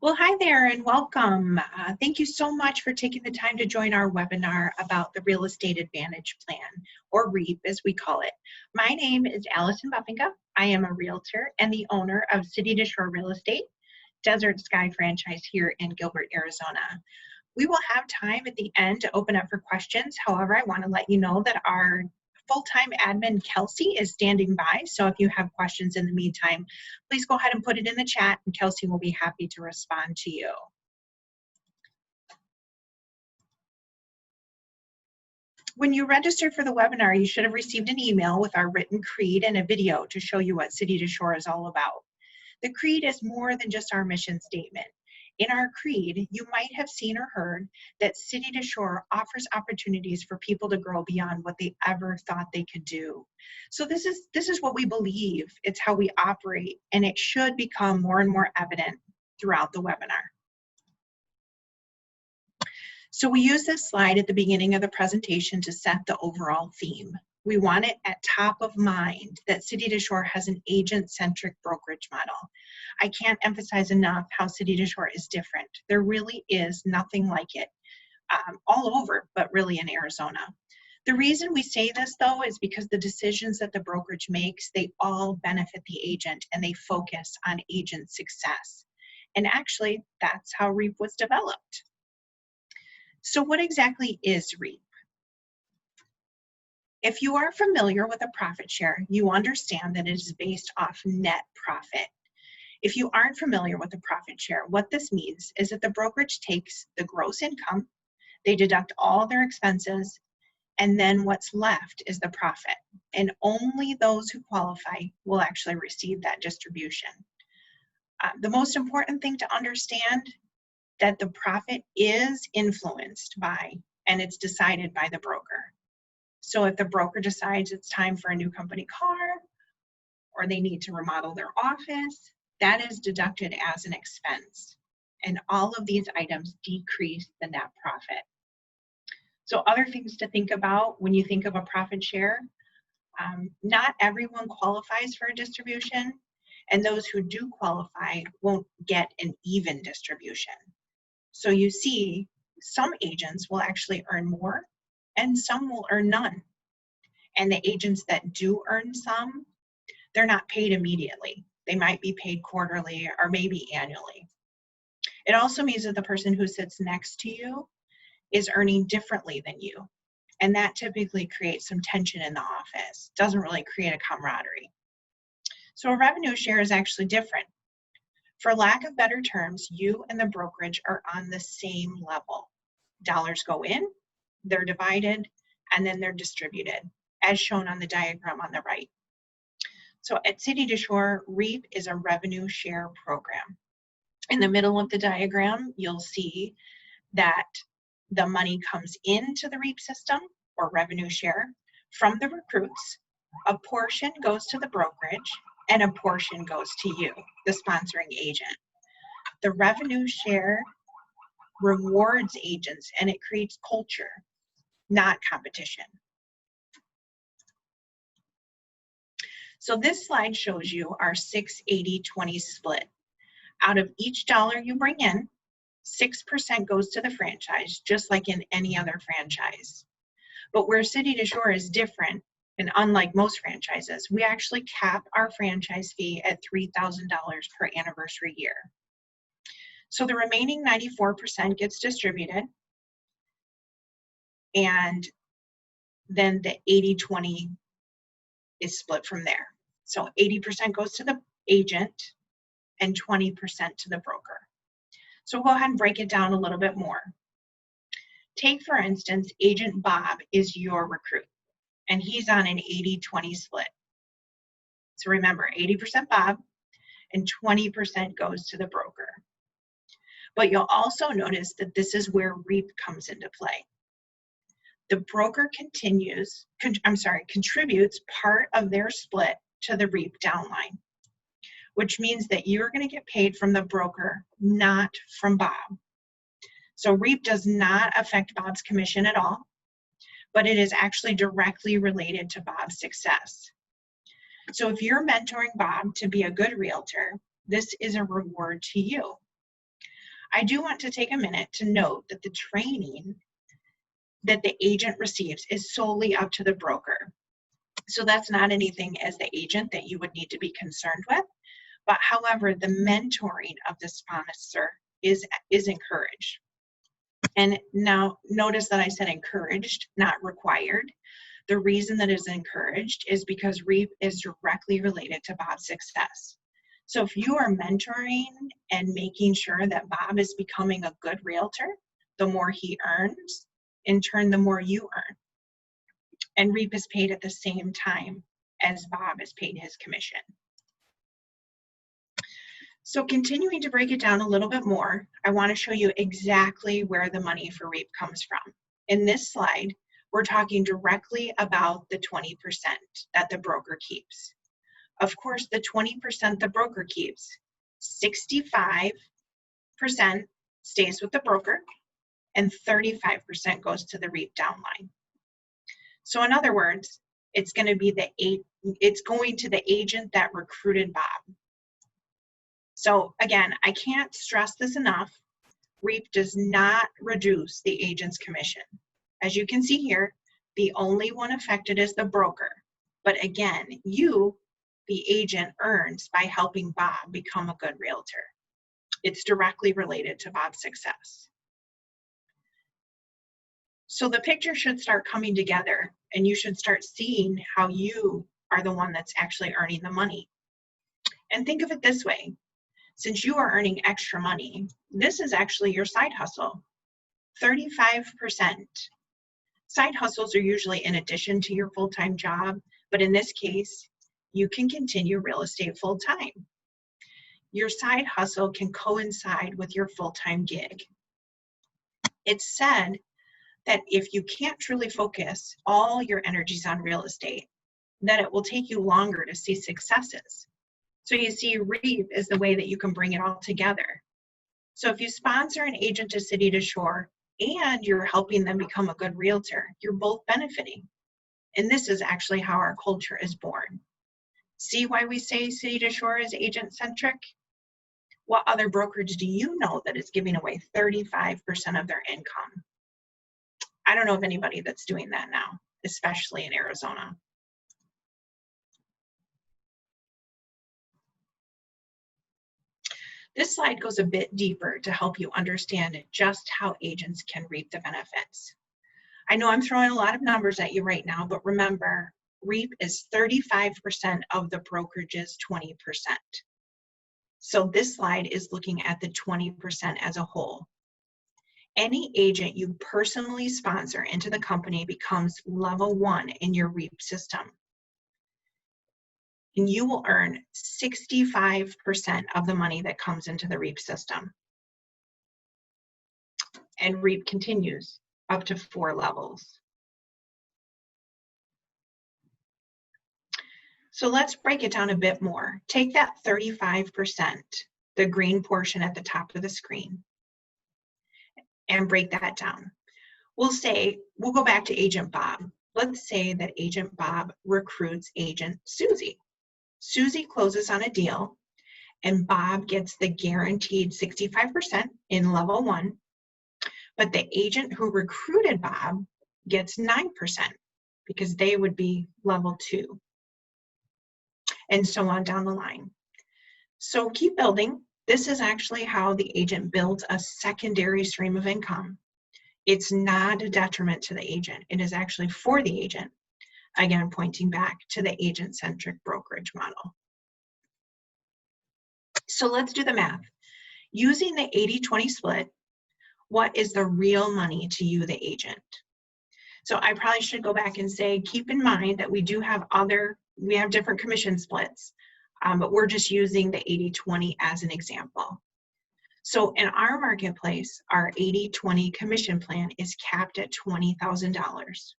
Well, hi there and welcome. Thank you so much for taking the time to join our webinar about the Real Estate Advantage Plan, or REAP as we call it. My name is Allison Buffington. I am a realtor and the owner of City to Shore Real Estate, Desert Sky franchise here in Gilbert, Arizona. We will have time at the end to open up for questions. However, I want to let you know that our full-time admin Kelsey is standing by, so if you have questions in the meantime, please go ahead and put it in the chat and Kelsey will be happy to respond to you. When you registered for the webinar, you should have received an email with our written creed and a video to show you what City to Shore is all about. The creed is more than just our mission statement. In our creed, you might have seen or heard that City to Shore offers opportunities for people to grow beyond what they ever thought they could do. So this is what we believe. It's how we operate, and it should become more and more evident throughout the webinar. So we use this slide at the beginning of the presentation to set the overall theme. We want it at top of mind that City to Shore has an agent-centric brokerage model. I can't emphasize enough how City to Shore is different. There really is nothing like it all over, but really in Arizona. The reason we say this, though, is because the decisions that the brokerage makes, they all benefit the agent and they focus on agent success. And actually, that's how REAP was developed. So what exactly is REAP? If you are familiar with a profit share, you understand that it is based off net profit. If you aren't familiar with a profit share, what this means is that the brokerage takes the gross income, they deduct all their expenses, and then what's left is the profit. And only those who qualify will actually receive that distribution. The most important thing to understand that the profit is influenced by and it's decided by the broker. So if the broker decides it's time for a new company car or they need to remodel their office, that is deducted as an expense. And all of these items decrease the net profit. So other things to think about when you think of a profit share, not everyone qualifies for a distribution, and those who do qualify won't get an even distribution. So you see, some agents will actually earn more and some will earn none. And the agents that do earn some, they're not paid immediately. They might be paid quarterly or maybe annually. It also means that the person who sits next to you is earning differently than you. And that typically creates some tension in the office. Doesn't really create a camaraderie. So a revenue share is actually different. For lack of better terms, you and the brokerage are on the same level. Dollars go in, they're divided, and then they're distributed, as shown on the diagram on the right. So at City to Shore, REAP is a revenue share program. In the middle of the diagram, you'll see that the money comes into the REAP system, or revenue share, from the recruits. A portion goes to the brokerage, and a portion goes to you, the sponsoring agent. The revenue share rewards agents and it creates culture, not competition. So this slide shows you our 6-80-20 split. Out of each dollar you bring in, 6% goes to the franchise, just like in any other franchise. But where City to Shore is different, and unlike most franchises, we actually cap our franchise fee at $3,000 per anniversary year. So the remaining 94% gets distributed, and then the 80-20 is split from there. So 80% goes to the agent and 20% to the broker. So we'll go ahead and break it down a little bit more. Take, for instance, Agent Bob is your recruit, and he's on an 80-20 split. So remember, 80% Bob and 20% goes to the broker. But you'll also notice that this is where REAP comes into play. The broker contributes part of their split to the REAP downline, which means that you're going to get paid from the broker, not from Bob. So REAP does not affect Bob's commission at all, but it is actually directly related to Bob's success. So if you're mentoring Bob to be a good realtor, this is a reward to you. I do want to take a minute to note that the training that the agent receives is solely up to the broker. So that's not anything as the agent that you would need to be concerned with. But however, the mentoring of the sponsor is encouraged. And now notice that I said encouraged, not required. The reason that is encouraged is because REAP is directly related to Bob's success. So if you are mentoring and making sure that Bob is becoming a good realtor, the more he earns, in turn, the more you earn. And REAP is paid at the same time as Bob is paid his commission. So continuing to break it down a little bit more, I want to show you exactly where the money for REAP comes from. In this slide, we're talking directly about the 20% that the broker keeps. Of course, the 20% the broker keeps, 65% stays with the broker and 35% goes to the REAP downline. So in other words, it's going to to the agent that recruited Bob. So again, I can't stress this enough. REAP does not reduce the agent's commission. As you can see here, the only one affected is the broker. But again, you, the agent, earns by helping Bob become a good realtor. It's directly related to Bob's success. So the picture should start coming together and you should start seeing how you are the one that's actually earning the money. And think of it this way. Since you are earning extra money, this is actually your side hustle, 35%. Side hustles are usually in addition to your full-time job, but in this case, you can continue real estate full-time. Your side hustle can coincide with your full-time gig. It's said that if you can't truly focus all your energies on real estate, that it will take you longer to see successes. So you see, REAP is the way that you can bring it all together. So if you sponsor an agent to City to Shore and you're helping them become a good realtor, you're both benefiting. And this is actually how our culture is born. See why we say City to Shore is agent-centric? What other brokerage do you know that is giving away 35% of their income? I don't know of anybody that's doing that now, especially in Arizona. This slide goes a bit deeper to help you understand just how agents can reap the benefits. I know I'm throwing a lot of numbers at you right now, but remember, REAP is 35% of the brokerage's 20%. So this slide is looking at the 20% as a whole. Any agent you personally sponsor into the company becomes level 1 in your REAP system. And you will earn 65% of the money that comes into the REAP system. And REAP continues up to 4 levels. So let's break it down a bit more. Take that 35%, the green portion at the top of the screen, and break that down. We'll go back to Agent Bob. Let's say that Agent Bob recruits Agent Susie. Susie closes on a deal, and Bob gets the guaranteed 65% in level 1, but the agent who recruited Bob gets 9% because they would be level 2, and so on down the line. So keep building. This is actually how the agent builds a secondary stream of income. It's not a detriment to the agent. It is actually for the agent. Again, pointing back to the agent-centric brokerage model. So let's do the math. Using the 80-20 split, what is the real money to you, the agent? So I probably should go back and say, keep in mind that we have different commission splits, but we're just using the 80-20 as an example. So in our marketplace, our 80-20 commission plan is capped at $20,000.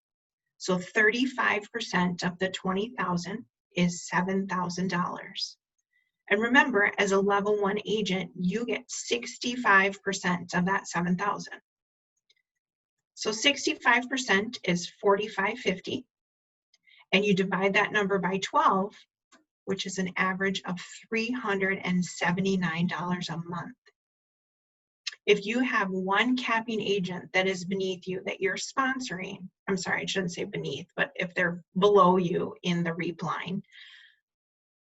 So 35% of the $20,000 is $7,000. And remember, as a level 1 agent, you get 65% of that $7,000. So 65% is $4,550, and you divide that number by 12, which is an average of $379 a month. If you have one capping agent that is beneath you that you're sponsoring, I'm sorry, I shouldn't say beneath, but if they're below you in the REAP line,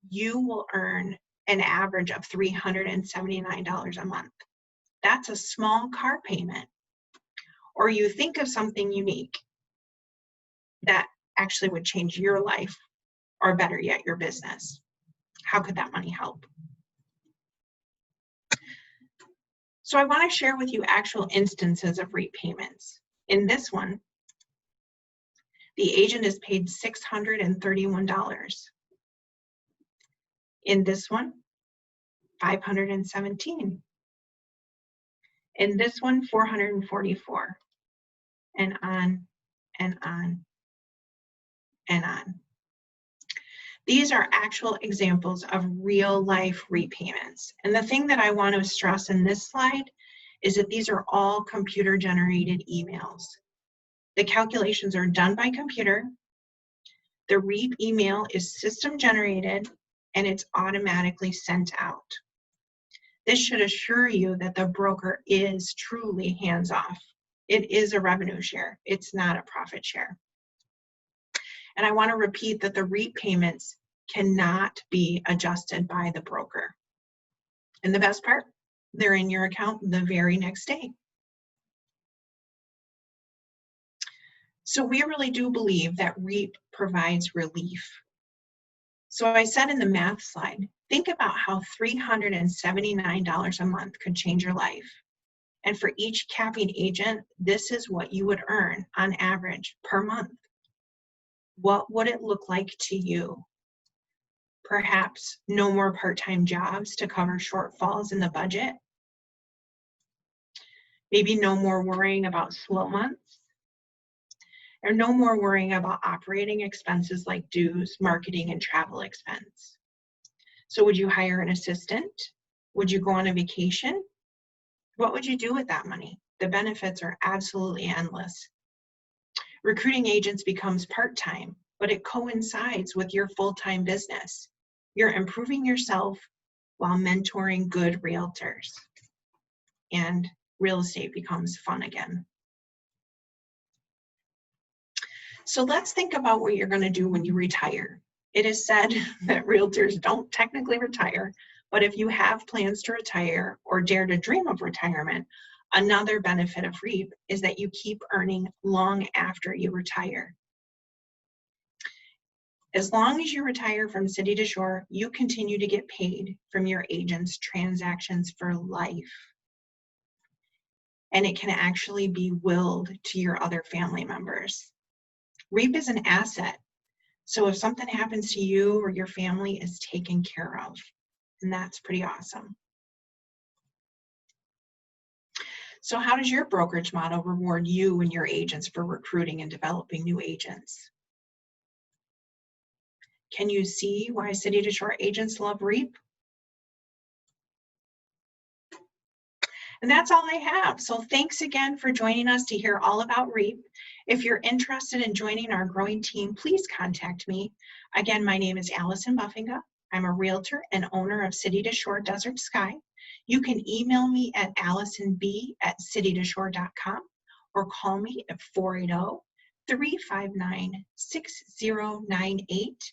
you will earn an average of $379 a month. That's a small car payment. Or you think of something unique that actually would change your life, or better yet, your business. How could that money help? So I want to share with you actual instances of REAP payments. In this one, the agent is paid $631. In this one, $517. In this one, $444. And on and on and on. These are actual examples of real life repayments. And the thing that I want to stress in this slide is that these are all computer generated emails. The calculations are done by computer. The REAP email is system generated and it's automatically sent out. This should assure you that the broker is truly hands off. It is a revenue share. It's not a profit share. And I want to repeat that the REAP payments cannot be adjusted by the broker. And the best part, they're in your account the very next day. So we really do believe that REAP provides relief. So I said in the math slide, think about how $379 a month could change your life. And for each capping agent, this is what you would earn on average per month. What would it look like to you? Perhaps no more part-time jobs to cover shortfalls in the budget. Maybe no more worrying about slow months. Or no more worrying about operating expenses like dues, marketing, and travel expense. So would you hire an assistant? Would you go on a vacation? What would you do with that money? The benefits are absolutely endless. Recruiting agents becomes part-time, but it coincides with your full-time business. You're improving yourself while mentoring good realtors. And real estate becomes fun again. So let's think about what you're going to do when you retire. It is said that realtors don't technically retire, but if you have plans to retire or dare to dream of retirement, another benefit of REAP is that you keep earning long after you retire. As long as you retire from City to Shore, you continue to get paid from your agent's transactions for life. And it can actually be willed to your other family members. REAP is an asset. So if something happens to you or your family, is taken care of. And that's pretty awesome. So how does your brokerage model reward you and your agents for recruiting and developing new agents? Can you see why City to Shore agents love REAP? And that's all I have. So thanks again for joining us to hear all about REAP. If you're interested in joining our growing team, please contact me. Again, my name is Allison Buffinga. I'm a realtor and owner of City to Shore Desert Sky. You can email me at allisonb@citytoshore.com or call me at 480-359-6098.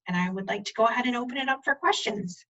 And I would like to go ahead and open it up for questions.